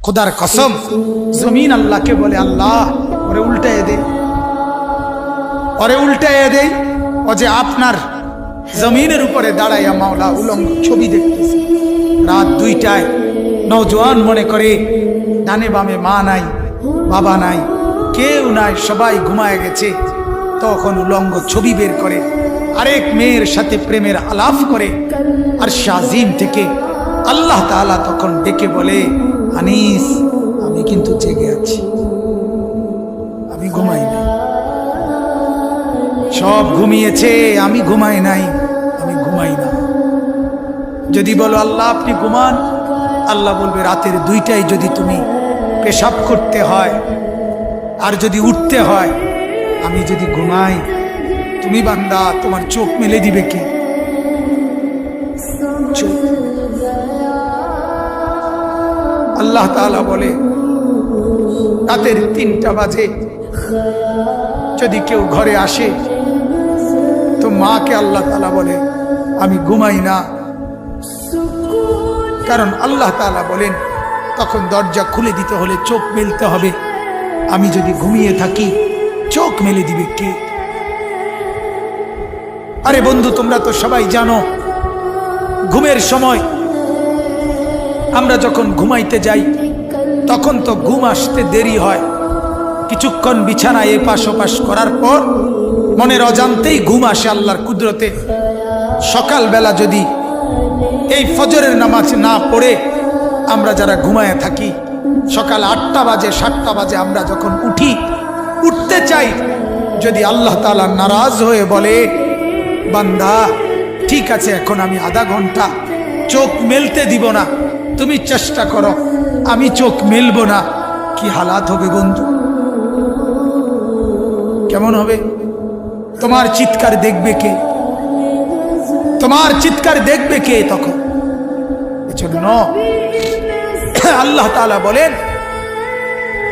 खुदार कसम जमीन अल्लाह के बोले अल्लाह ओरे उल्टाए दे ও যে আপনার জমিনের উপরে দাঁড়াইয়া মাওলা উলঙ্গ ছবি দেখতেছে। রাত 2টায় নওজোয়ান মনে করে ডানে বামে মা নাই, বাবা নাই, কেউ নাই, সবাই ঘুমায় গেছে। তখন উলঙ্গ ছবি বের করে আরেক মেয়ের সাথে প্রেমের আলাপ করে। আর শাজিম থেকে আল্লাহ তাআলা তখন ডেকে বলে, আনিস আমি কিন্তু জেগে আছি, আমি ঘুমাই নাই। সব ঘুমিয়েছে, আমি ঘুমাই নাই, আমি ঘুমাই না। যদি বলো আল্লাহ আপনি ঘুমান, আল্লাহ বলবে রাতের 2টায় যদি তুমি পেশাব করতে হয় আর যদি উঠতে হয়, আমি যদি ঘুমাই, তুমি বান্দা তোমার চোখ মেলে দিবে কে? আল্লাহ তাআলা বলে রাতের 3টা বাজে যদি কেউ ঘরে আসে তো মাকে আল্লাহ তাআলা বলে আমি ঘুমাই না। কারণ আল্লাহ তাআলা বলেন তখন দরজা খুলে দিতে হলে চোখ মেলতে হবে। আমি যদি ঘুমিয়ে থাকি চোখ মেলে দিবে কে? আরে বন্ধু, তোমরা তো সবাই জানো ঘুমের সময় আমরা যখন ঘুমাইতে যাই তখন তো ঘুম আসতে দেরি হয়। কিছুক্ষণ বিছানায় এপাশ ওপাশ করার পর মনের অজান্তেই ঘুম আসে আল্লাহর কুদরতে। সকালবেলা যদি এই ফজরের নামাজ না পড়ে আমরা যারা ঘুমায় থাকি, সকাল 8টা বাজে 7টা বাজে আমরা যখন উঠতে চাই, যদি আল্লাহ তাআলা নারাজ হয়ে বলে বান্দা ঠিক আছে এখন আমি আধা ঘন্টা চোখ মেলতে দিব না, তুমি চেষ্টা করো, আমি চোখ মেলবো না, কি হালাত হবে বন্ধু? কেমন হবে? তোমার চিৎকার দেখবে কে? তোমার চিৎকার দেখবে কে তখন? এজন্য আল্লাহ তাআলা বলেন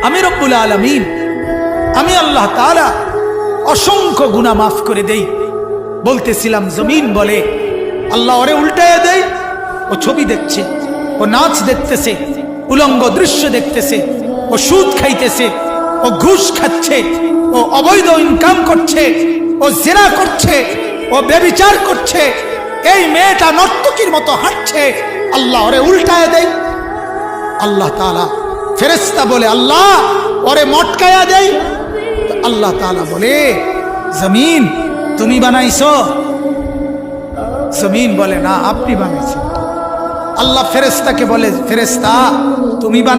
আমি রব্বুল আলামিন, আমি আল্লাহ তাআলা অসংখ্য গুনাহ মাফ করে দেই। বলতেছিলাম জমিন বলে আল্লাহ ওরে উল্টায় দেয়, ও ছবি দেখছে, ও নাচ দেখতেছে, উলঙ্গ দৃশ্য দেখতেছে, ও সুদ খাইতেছে, ও ঘুষ খাচ্ছে, ও অবৈধ ইনকাম করছে, ও জিনা করছে, ও ব্যভিচার করছে। এই মেয়েটা নর্তকীর মতো হাঁটছে, আল্লাহ ওরে উল্টায় দেয়। আল্লাহ তাআলা ফেরেশতা বলে আল্লাহ ওরে মটকায়া দেয়। আল্লাহ তাআলা বলে জমিন তুমি বানাইছো? জমিন বলে না আপনি বানাইছেন। আল্লাহ ফেরেশতাকে বলে ফেরেশতা তুমি